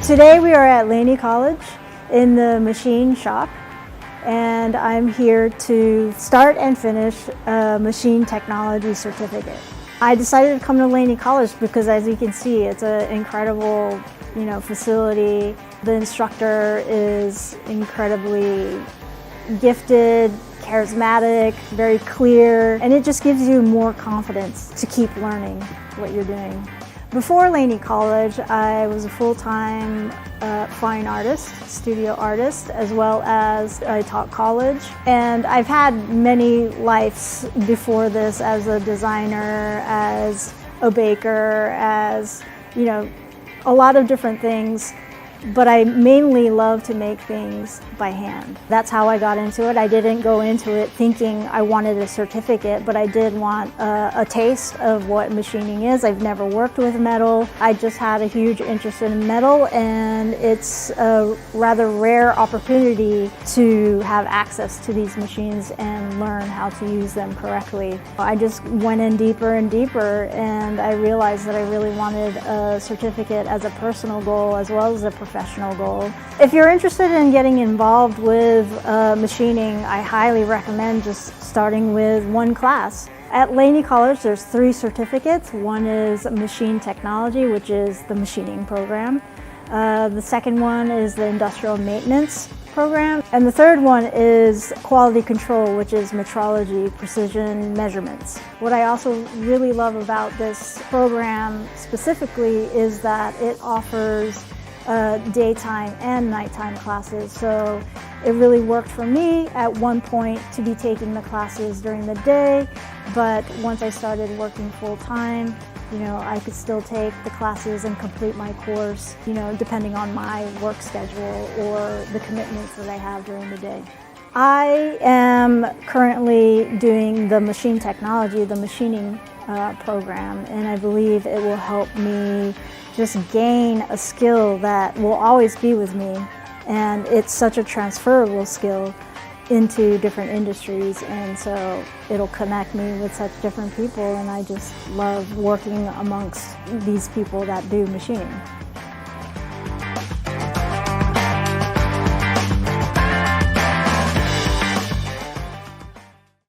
Today we are at Laney College in the machine shop, and I'm here to start and finish a machine technology certificate. I decided to come to Laney College because, as you can see, it's an incredible, facility. The instructor is incredibly gifted, charismatic, very clear, and it just gives you more confidence to keep learning what you're doing. Before Laney College, I was a full-time fine artist, studio artist, as well as I taught college. And I've had many lives before this as a designer, as a baker, as, a lot of different things. But I mainly love to make things by hand. That's how I got into it. I didn't go into it thinking I wanted a certificate, but I did want a taste of what machining is. I've never worked with metal. I just had a huge interest in metal, and it's a rather rare opportunity to have access to these machines and learn how to use them correctly. I just went in deeper and deeper, and I realized that I really wanted a certificate as a personal goal as well as a professional goal. If you're interested in getting involved with machining, I highly recommend just starting with one class. At Laney College, there's 3 certificates. One is machine technology, which is the machining program. The second one is the industrial maintenance program. And the third one is quality control, which is metrology, precision measurements. What I also really love about this program specifically is that it offers daytime and nighttime classes. So it really worked for me at one point to be taking the classes during the day, but once I started working full-time, I could still take the classes and complete my course, depending on my work schedule or the commitments that I have during the day. I am currently doing the machine technology, the machining program, and I believe it will help me just gain a skill that will always be with me, and it's such a transferable skill into different industries, and so it'll connect me with such different people, and I just love working amongst these people that do machining.